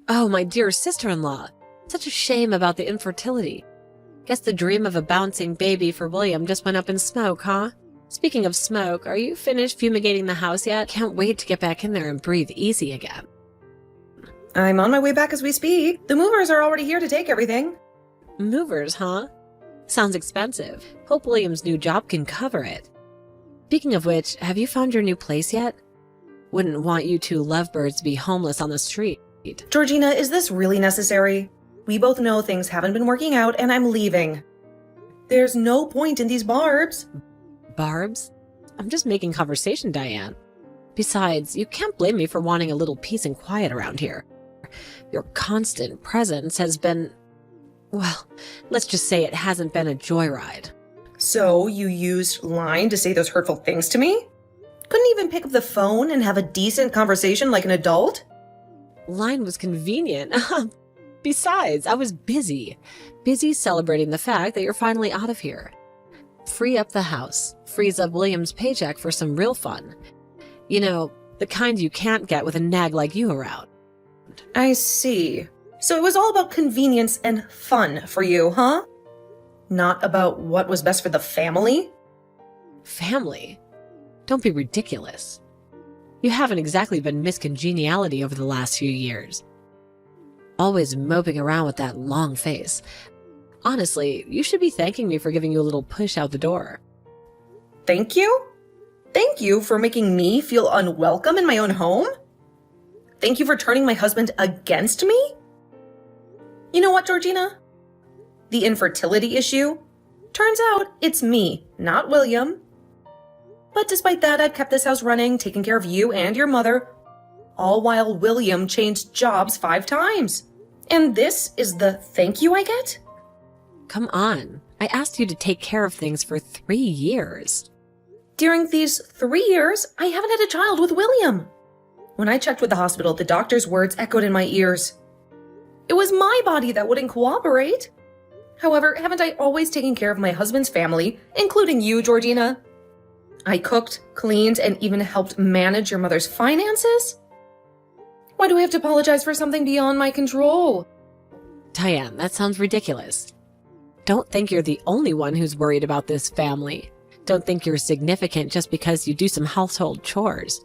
Oh, my dear sister-in-law. Such a shame about the infertility. Guess the dream of a bouncing baby for William just went up in smoke, huh? Speaking of smoke, are you finished fumigating the house yet? Can't wait to get back in there and breathe easy again. I'm on my way back as we speak. The movers are already here to take everything. Movers, huh? Sounds expensive. Hope William's new job can cover it. Speaking of which, have you found your new place yet? Wouldn't want you two lovebirds to be homeless on the street. Georgina, is this really necessary? We both know things haven't been working out and I'm leaving. There's no point in these barbs. Barbs? I'm just making conversation, Diane. Besides, you can't blame me for wanting a little peace and quiet around here. Your constant presence has been, well, let's just say it hasn't been a joyride. So you used line to say those hurtful things to me? Couldn't even pick up the phone and have a decent conversation like an adult? Line was convenient. Besides, I was busy celebrating the fact that you're finally out of here. Free up the house, frees up William's paycheck for some real fun. You know, the kind you can't get with a nag like you around. I see. So it was all about convenience and fun for you, huh? Not about what was best for the family? Family? Don't be ridiculous. You haven't exactly been Miss Congeniality over the last few years. Always moping around with that long face. Honestly, you should be thanking me for giving you a little push out the door. Thank you? Thank you for making me feel unwelcome in my own home? Thank you for turning my husband against me? You know what, Georgina? The infertility issue? Turns out it's me, not William. But despite that, I've kept this house running, taking care of you and your mother, all while William changed jobs 5 times. And this is the thank you I get? Come on. I asked you to take care of things for 3 years. During these 3 years, I haven't had a child with William. When I checked with the hospital, the doctor's words echoed in my ears. It was my body that wouldn't cooperate. However, haven't I always taken care of my husband's family, including you, Georgina? I cooked, cleaned, and even helped manage your mother's finances? Why do I have to apologize for something beyond my control? Diane, that sounds ridiculous. Don't think you're the only one who's worried about this family. Don't think you're significant just because you do some household chores.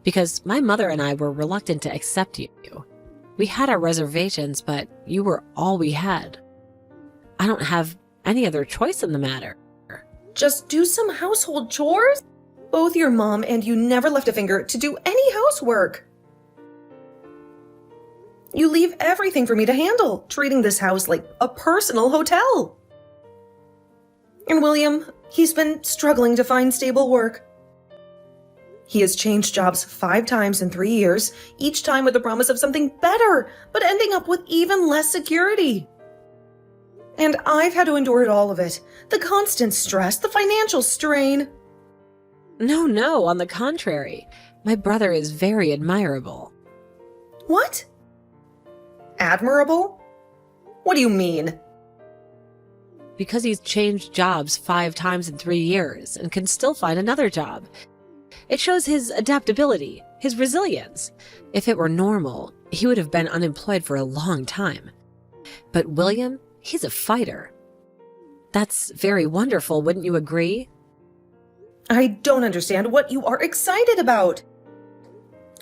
Because my mother and I were reluctant to accept you. We had our reservations, but you were all we had. I don't have any other choice in the matter. Just do some household chores? Both your mom and you never left a finger to do any housework. You leave everything for me to handle, treating this house like a personal hotel. And William, he's been struggling to find stable work. He has changed jobs 5 times in 3 years, each time with the promise of something better, but ending up with even less security. And I've had to endure all of it. The constant stress, the financial strain. No, on the contrary. My brother is very admirable. What? Admirable? What do you mean? Because he's changed jobs 5 times in 3 years and can still find another job. It shows his adaptability, his resilience. If it were normal, he would have been unemployed for a long time. But William, he's a fighter. That's very wonderful, wouldn't you agree? I don't understand what you are excited about.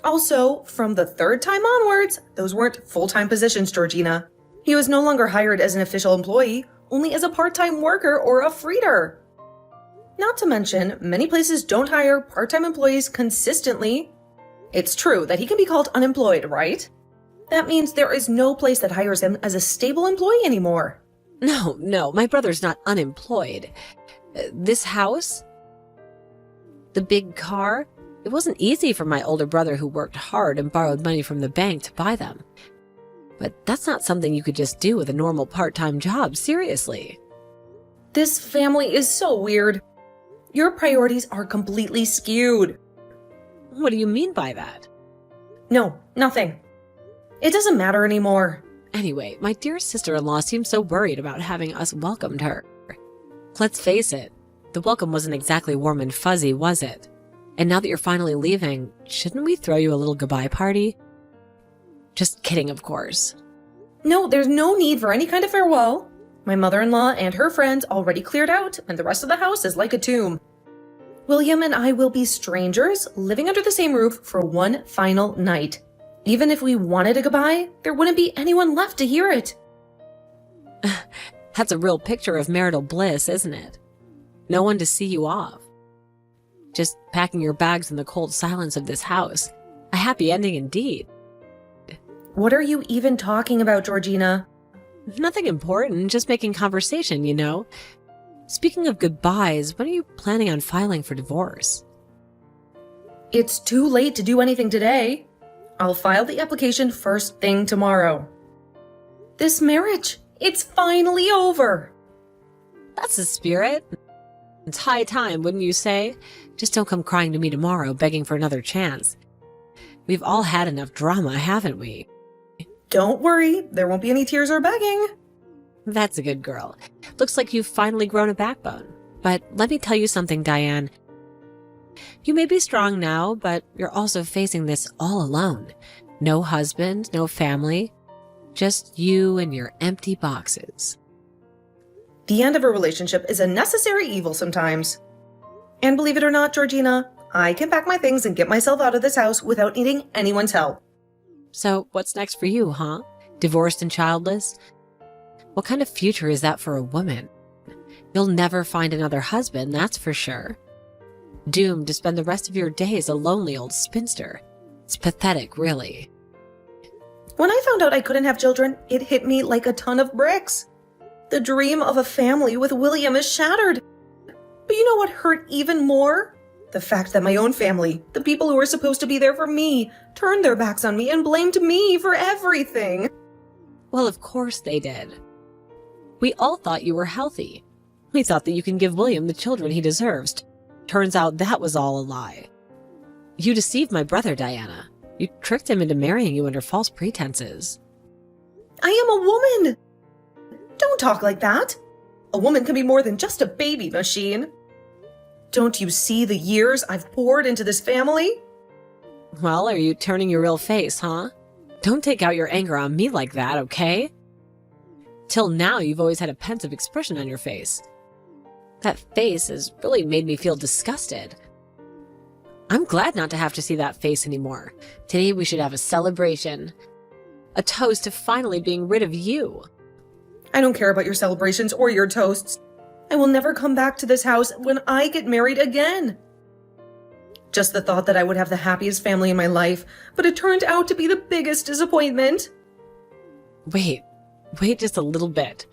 Also, from the 3rd time onwards, those weren't full-time positions, Georgina. He was no longer hired as an official employee, only as a part-time worker or a freeder. Not to mention, many places don't hire part-time employees consistently. It's true that he can be called unemployed, right? That means there is no place that hires him as a stable employee anymore. No, my brother's not unemployed. This house? The big car? It wasn't easy for my older brother who worked hard and borrowed money from the bank to buy them. But that's not something you could just do with a normal part-time job, seriously. This family is so weird. Your priorities are completely skewed. What do you mean by that? No, nothing. It doesn't matter anymore. Anyway, my dear sister-in-law seems so worried about having us welcomed her. Let's face it, the welcome wasn't exactly warm and fuzzy, was it? And now that you're finally leaving, shouldn't we throw you a little goodbye party? Just kidding, of course. No, there's no need for any kind of farewell. My mother-in-law and her friends already cleared out, and the rest of the house is like a tomb. William and I will be strangers, living under the same roof for one final night. Even if we wanted a goodbye, there wouldn't be anyone left to hear it. That's a real picture of marital bliss, isn't it? No one to see you off. Just packing your bags in the cold silence of this house. A happy ending indeed. What are you even talking about, Georgina? Nothing important, just making conversation, you know. Speaking of goodbyes, when are you planning on filing for divorce? It's too late to do anything today. I'll file the application first thing tomorrow. This marriage, it's finally over. That's the spirit. It's high time, wouldn't you say? Just don't come crying to me tomorrow, begging for another chance. We've all had enough drama, haven't we? Don't worry, there won't be any tears or begging. That's a good girl. Looks like you've finally grown a backbone. But let me tell you something, Diane. You may be strong now, but you're also facing this all alone. No husband, no family, just you and your empty boxes. The end of a relationship is a necessary evil sometimes. And believe it or not, Georgina, I can pack my things and get myself out of this house without needing anyone's help. So what's next for you, huh? Divorced and childless? What kind of future is that for a woman? You'll never find another husband, that's for sure. Doomed to spend the rest of your days a lonely old spinster. It's pathetic, really. When I found out I couldn't have children, it hit me like a ton of bricks. The dream of a family with William is shattered. But you know what hurt even more? The fact that my own family, the people who were supposed to be there for me, turned their backs on me and blamed me for everything. Well, of course they did. We all thought you were healthy. We thought that you can give William the children he deserves. Turns out that was all a lie. You deceived my brother, Diana. You tricked him into marrying you under false pretenses. I am a woman. Don't talk like that. A woman can be more than just a baby machine. Don't you see the years I've poured into this family? Well, are you turning your real face, huh? Don't take out your anger on me like that, okay? Till now, you've always had a pensive expression on your face. That face has really made me feel disgusted. I'm glad not to have to see that face anymore. Today we should have a celebration. A toast to finally being rid of you. I don't care about your celebrations or your toasts. I will never come back to this house when I get married again. Just the thought that I would have the happiest family in my life, but it turned out to be the biggest disappointment. Wait just a little bit.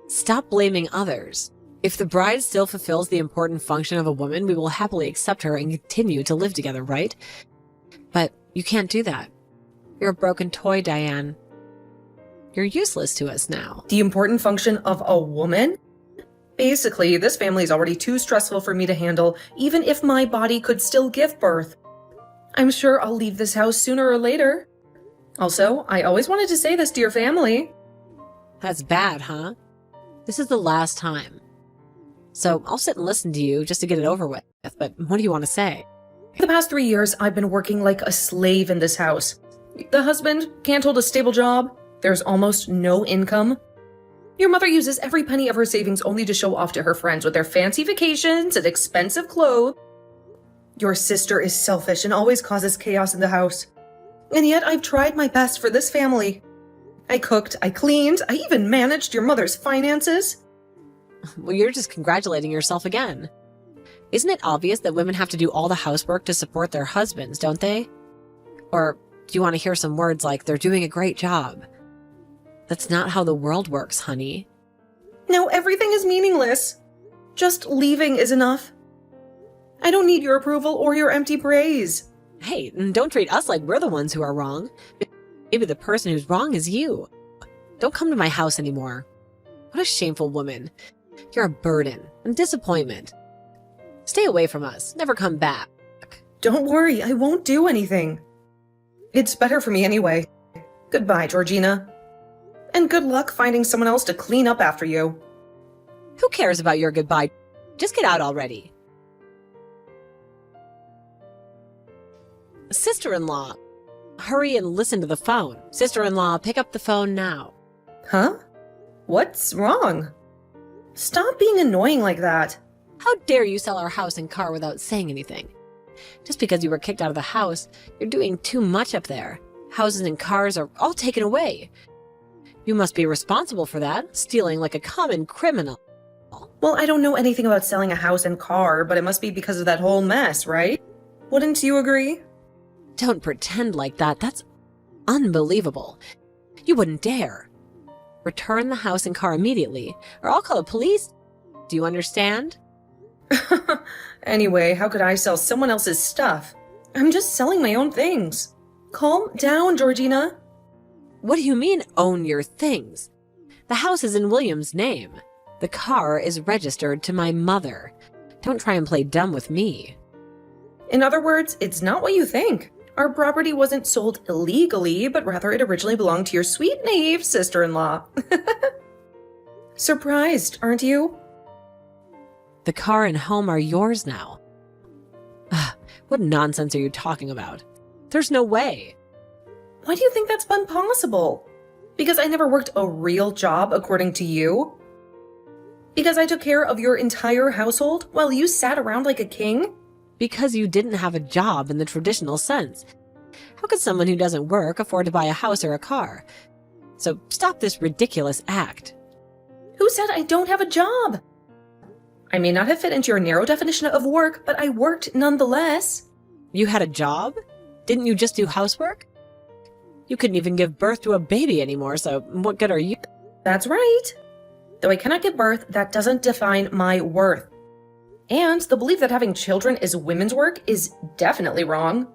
Stop blaming others. If the bride still fulfills the important function of a woman, we will happily accept her and continue to live together, right? But you can't do that. You're a broken toy, Diane. You're useless to us now. The important function of a woman? Basically, this family is already too stressful for me to handle, even if my body could still give birth. I'm sure I'll leave this house sooner or later. Also, I always wanted to say this to your family. That's bad, huh? This is the last time. So I'll sit and listen to you just to get it over with, but what do you want to say? For the past 3 years, I've been working like a slave in this house. The husband can't hold a stable job. There's almost no income. Your mother uses every penny of her savings only to show off to her friends with their fancy vacations and expensive clothes. Your sister is selfish and always causes chaos in the house. And yet I've tried my best for this family. I cooked, I cleaned, I even managed your mother's finances. Well, you're just congratulating yourself again. Isn't it obvious that women have to do all the housework to support their husbands, don't they? Or do you want to hear some words like, they're doing a great job? That's not how the world works, honey. Now everything is meaningless. Just leaving is enough. I don't need your approval or your empty praise. Hey, don't treat us like we're the ones who are wrong. Maybe the person who's wrong is you. Don't come to my house anymore. What a shameful woman. You're a burden and disappointment. Stay away from us. Never come back. Don't worry, I won't do anything. It's better for me anyway. Goodbye, Georgina. And good luck finding someone else to clean up after you. Who cares about your goodbye? Just get out already. Sister-in-law, Hurry and listen to the phone. Sister-in-law, pick up the phone now. Huh? What's wrong? Stop being annoying like that. How dare you sell our house and car without saying anything? Just because you were kicked out of the house, you're doing too much up there. Houses and cars are all taken away. You must be responsible for that, stealing like a common criminal. Well, I don't know anything about selling a house and car, but it must be because of that whole mess, right? Wouldn't you agree? Don't pretend like that. That's unbelievable. You wouldn't dare. Return the house and car immediately, or I'll call the police. Do you understand? Anyway, how could I sell someone else's stuff? I'm just selling my own things. Calm down, Georgina. What do you mean, own your things? The house is in William's name. The car is registered to my mother. Don't try and play dumb with me. In other words, it's not what you think. Our property wasn't sold illegally, but rather it originally belonged to your sweet, naive sister-in-law. Surprised, aren't you? The car and home are yours now. What nonsense are you talking about? There's no way. Why do you think that's impossible? Because I never worked a real job according to you? Because I took care of your entire household while you sat around like a king? Because you didn't have a job in the traditional sense. How could someone who doesn't work afford to buy a house or a car? So stop this ridiculous act. Who said I don't have a job? I may not have fit into your narrow definition of work, but I worked nonetheless. You had a job? Didn't you just do housework? You couldn't even give birth to a baby anymore, so what good are you? That's right. Though I cannot give birth, that doesn't define my worth. And the belief that having children is women's work is definitely wrong.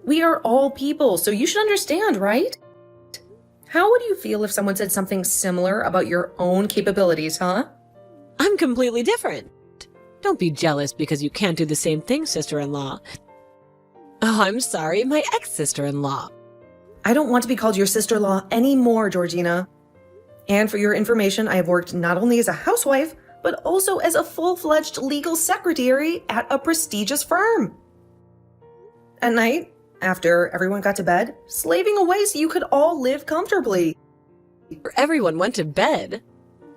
We are all people, so you should understand, right? How would you feel if someone said something similar about your own capabilities, huh? I'm completely different. Don't be jealous because you can't do the same thing, sister-in-law. Oh, I'm sorry, my ex-sister-in-law. I don't want to be called your sister-in-law anymore, Georgina. And for your information, I have worked not only as a housewife, but also as a full-fledged legal secretary at a prestigious firm. At night, after everyone got to bed, slaving away so you could all live comfortably. Everyone went to bed.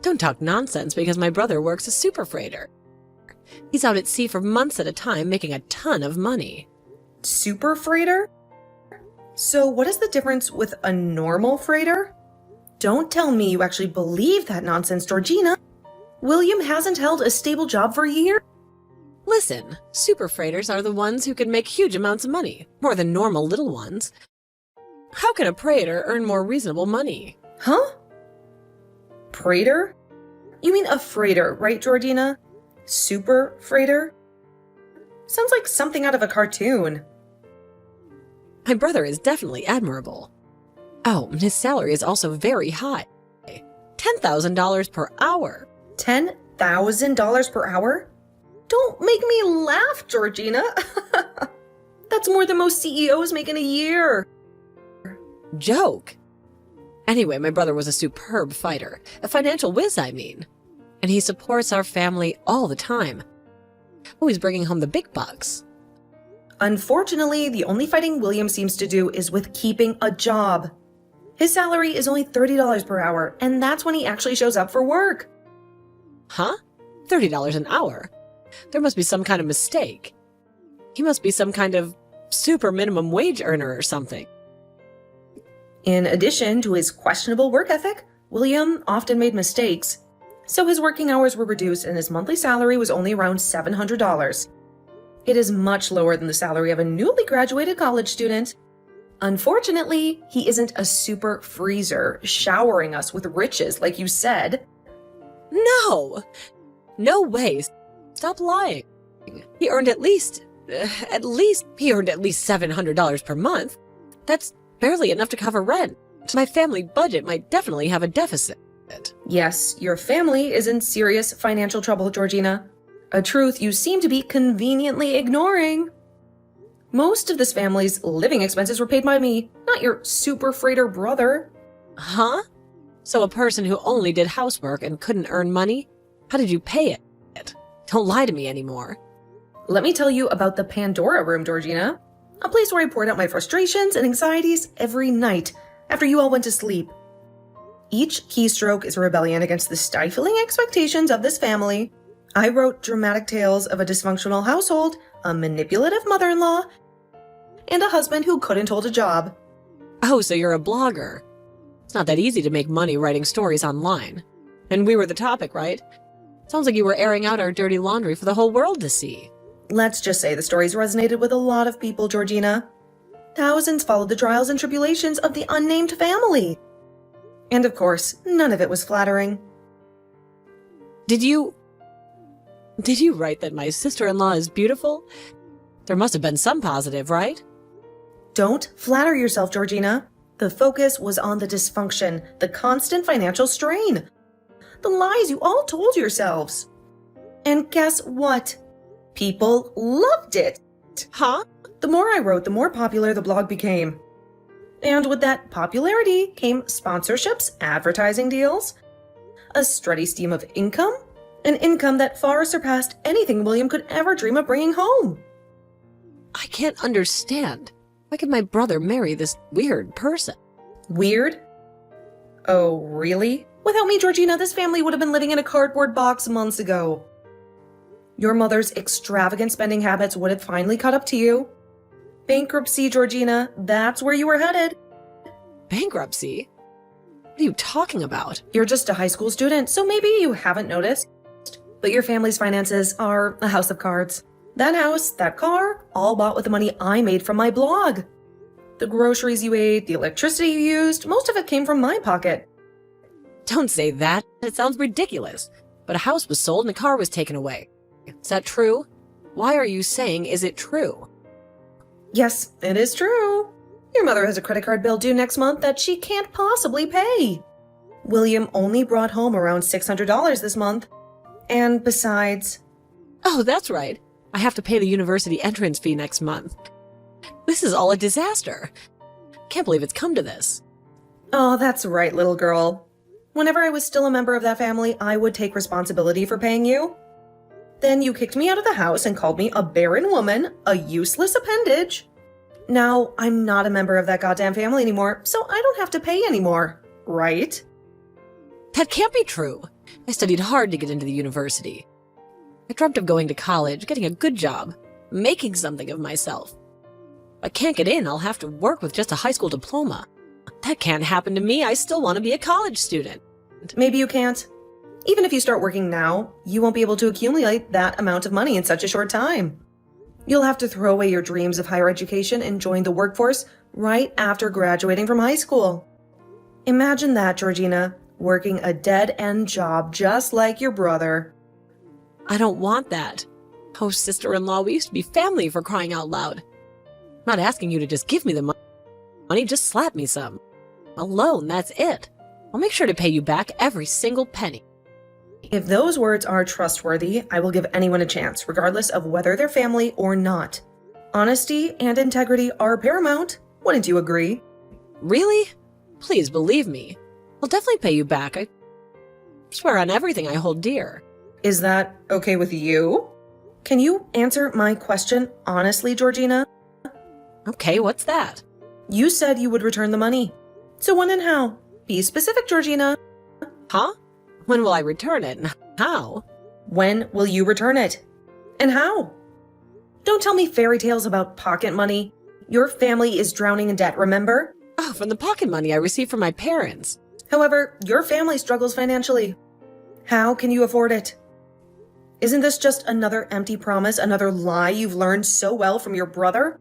Don't talk nonsense because my brother works a super freighter. He's out at sea for months at a time making a ton of money. Super freighter? So what is the difference with a normal freighter? Don't tell me you actually believe that nonsense, Georgina. William hasn't held a stable job for years. Listen, super freighters are the ones who can make huge amounts of money, more than normal little ones. How can a freighter earn more reasonable money? Huh? Freighter? You mean a freighter, right, Georgina? Super freighter? Sounds like something out of a cartoon. My brother is definitely admirable. Oh, his salary is also very high. $10,000 per hour. $10,000 per hour? Don't make me laugh, Georgina. That's more than most CEOs make in a year. Joke. Anyway, my brother was a superb fighter. A financial whiz, I mean. And he supports our family all the time. Always bringing home the big bucks. Unfortunately, the only fighting William seems to do is with keeping a job. His salary is only $30 per hour, and that's when he actually shows up for work. Huh? $30 an hour? There must be some kind of mistake. He must be some kind of super minimum wage earner or something. In addition to his questionable work ethic, William often made mistakes, so his working hours were reduced and his monthly salary was only around $700. It is much lower than the salary of a newly graduated college student. Unfortunately, he isn't a super freezer showering us with riches like you said. No! No way. Stop lying. He earned at least $700 per month. That's barely enough to cover rent. My family budget might definitely have a deficit. Yes, your family is in serious financial trouble, Georgina. A truth you seem to be conveniently ignoring. Most of this family's living expenses were paid by me, not your super freighter brother. Huh? So a person who only did housework and couldn't earn money? How did you pay it? Don't lie to me anymore. Let me tell you about the Pandora room, Georgina. A place where I poured out my frustrations and anxieties every night after you all went to sleep. Each keystroke is a rebellion against the stifling expectations of this family. I wrote dramatic tales of a dysfunctional household, a manipulative mother-in-law, and a husband who couldn't hold a job. Oh, so you're a blogger. It's not that easy to make money writing stories online. And we were the topic, right? Sounds like you were airing out our dirty laundry for the whole world to see. Let's just say the stories resonated with a lot of people, Georgina. Thousands followed the trials and tribulations of the unnamed family. And of course, none of it was flattering. Did you write that my sister-in-law is beautiful? There must have been some positive, right? Don't flatter yourself, Georgina. The focus was on the dysfunction, the constant financial strain, the lies you all told yourselves. And guess what? People loved it. Huh? The more I wrote, the more popular the blog became. And with that popularity came sponsorships, advertising deals, a steady stream of income, an income that far surpassed anything William could ever dream of bringing home. I can't understand. Why could my brother marry this weird person? Weird? Oh, really? Without me, Georgina, this family would have been living in a cardboard box months ago. Your mother's extravagant spending habits would have finally caught up to you. Bankruptcy, Georgina, that's where you were headed. Bankruptcy? What are you talking about? You're just a high school student, so maybe you haven't noticed. But your family's finances are a house of cards. That house, that car, all bought with the money I made from my blog. The groceries you ate, the electricity you used, most of it came from my pocket. Don't say that. It sounds ridiculous. But a house was sold and a car was taken away. Is that true? Why are you saying, is it true? Yes, it is true. Your mother has a credit card bill due next month that she can't possibly pay. William only brought home around $600 this month. And besides... Oh, that's right. I have to pay the university entrance fee next month. This is all a disaster. Can't believe it's come to this. Oh, that's right, little girl. Whenever I was still a member of that family, I would take responsibility for paying you. Then you kicked me out of the house and called me a barren woman, a useless appendage. Now, I'm not a member of that goddamn family anymore, so I don't have to pay anymore, right? That can't be true. I studied hard to get into the university. I dreamt of going to college, getting a good job, making something of myself. If I can't get in, I'll have to work with just a high school diploma. That can't happen to me. I still want to be a college student. Maybe you can't. Even if you start working now, you won't be able to accumulate that amount of money in such a short time. You'll have to throw away your dreams of higher education and join the workforce right after graduating from high school. Imagine that, Georgina, working a dead-end job just like your brother. I don't want that. Oh, sister-in-law, we used to be family, for crying out loud. I'm not asking you to just give me the money, just slap me some. A loan, that's it. I'll make sure to pay you back every single penny. If those words are trustworthy, I will give anyone a chance, regardless of whether they're family or not. Honesty and integrity are paramount. Wouldn't you agree? Really? Please believe me. I'll definitely pay you back. I swear on everything I hold dear. Is that okay with you? Can you answer my question honestly, Georgina? Okay, what's that? You said you would return the money. So when and how? Be specific, Georgina. Huh? When will I return it and how? When will you return it? And how? Don't tell me fairy tales about pocket money. Your family is drowning in debt, remember? Oh, from the pocket money I received from my parents. However, your family struggles financially. How can you afford it? Isn't this just another empty promise, another lie you've learned so well from your brother?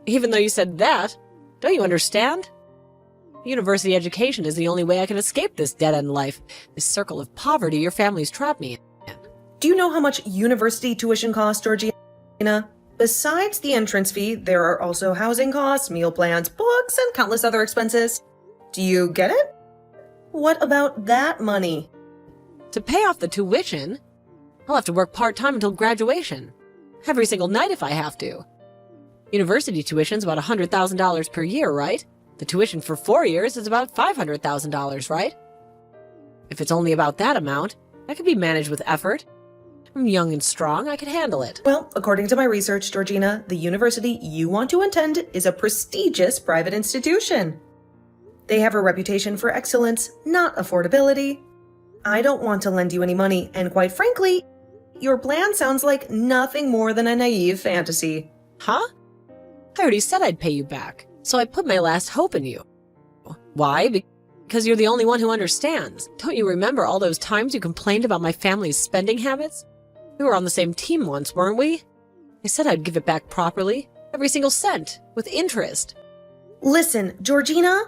Even though you said that, don't you understand? University education is the only way I can escape this dead-end life, this circle of poverty your family's trapped me in. Do you know how much university tuition costs, Georgina? Besides the entrance fee, there are also housing costs, meal plans, books, and countless other expenses. Do you get it? What about that money? To pay off the tuition, I'll have to work part-time until graduation. Every single night if I have to. University tuition's about $100,000 per year, right? The tuition for 4 years is about $500,000, right? If it's only about that amount, that could be managed with effort. I'm young and strong. I could handle it. Well, according to my research, Georgina, the university you want to attend is a prestigious private institution. They have a reputation for excellence, not affordability. I don't want to lend you any money, and quite frankly, your plan sounds like nothing more than a naive fantasy. Huh? I already said I'd pay you back, so I put my last hope in you. Why? Because you're the only one who understands. Don't you remember all those times you complained about my family's spending habits? We were on the same team once, weren't we? I said I'd give it back properly, every single cent, with interest. Listen, Georgina,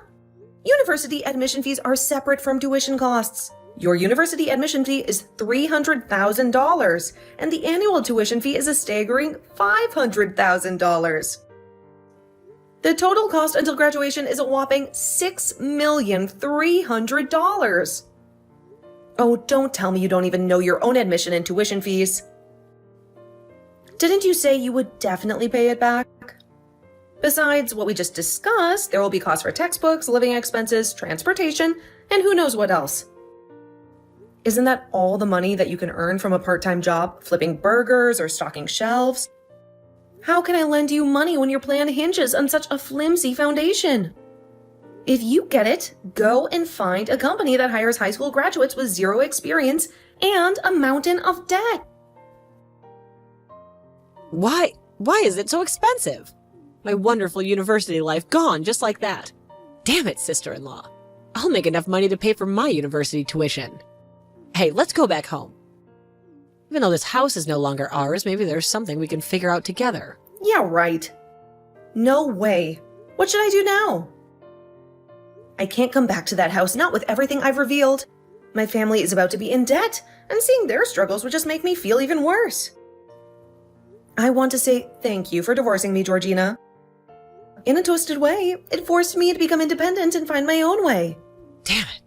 university admission fees are separate from tuition costs. Your university admission fee is $300,000, and the annual tuition fee is a staggering $500,000. The total cost until graduation is a whopping $6,300,000. Oh, don't tell me you don't even know your own admission and tuition fees. Didn't you say you would definitely pay it back? Besides what we just discussed, there will be costs for textbooks, living expenses, transportation, and who knows what else. Isn't that all the money that you can earn from a part-time job, flipping burgers or stocking shelves? How can I lend you money when your plan hinges on such a flimsy foundation? If you get it, go and find a company that hires high school graduates with zero experience and a mountain of debt. Why is it so expensive? My wonderful university life gone just like that. Damn it, sister-in-law. I'll make enough money to pay for my university tuition. Hey, let's go back home. Even though this house is no longer ours, maybe there's something we can figure out together. Yeah, right. No way. What should I do now? I can't come back to that house, not with everything I've revealed. My family is about to be in debt, and seeing their struggles would just make me feel even worse. I want to say thank you for divorcing me, Georgina. In a twisted way, it forced me to become independent and find my own way. Damn it.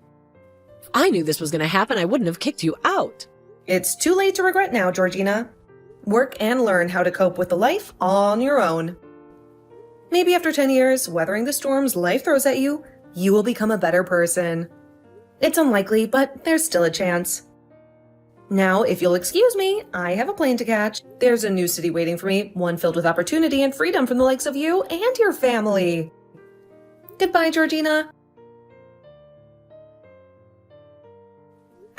If I knew this was going to happen, I wouldn't have kicked you out. It's too late to regret now, Georgina. Work and learn how to cope with the life on your own. Maybe after 10 years, weathering the storms life throws at you, you will become a better person. It's unlikely, but there's still a chance. Now, if you'll excuse me, I have a plane to catch. There's a new city waiting for me, one filled with opportunity and freedom from the likes of you and your family. Goodbye, Georgina.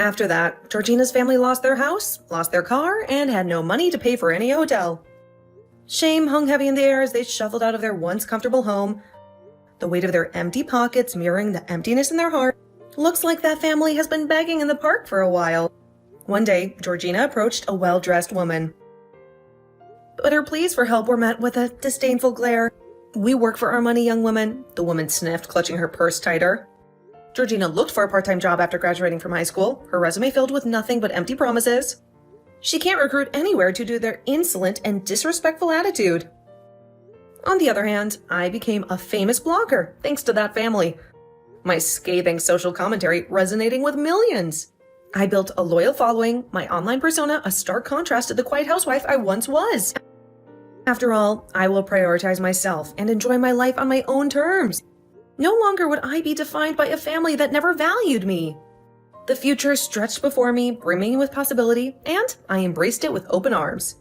After that, Georgina's family lost their house, lost their car, and had no money to pay for any hotel. Shame hung heavy in the air as they shuffled out of their once comfortable home, the weight of their empty pockets mirroring the emptiness in their heart. Looks like that family has been begging in the park for a while. One day, Georgina approached a well-dressed woman. But her pleas for help were met with a disdainful glare. "We work for our money, young woman," the woman sniffed, clutching her purse tighter. Georgina looked for a part-time job after graduating from high school, her resume filled with nothing but empty promises. She can't recruit anywhere due to their insolent and disrespectful attitude. On the other hand, I became a famous blogger thanks to that family. My scathing social commentary resonating with millions. I built a loyal following, my online persona a stark contrast to the quiet housewife I once was. After all, I will prioritize myself and enjoy my life on my own terms. No longer would I be defined by a family that never valued me. The future stretched before me, brimming with possibility, and I embraced it with open arms.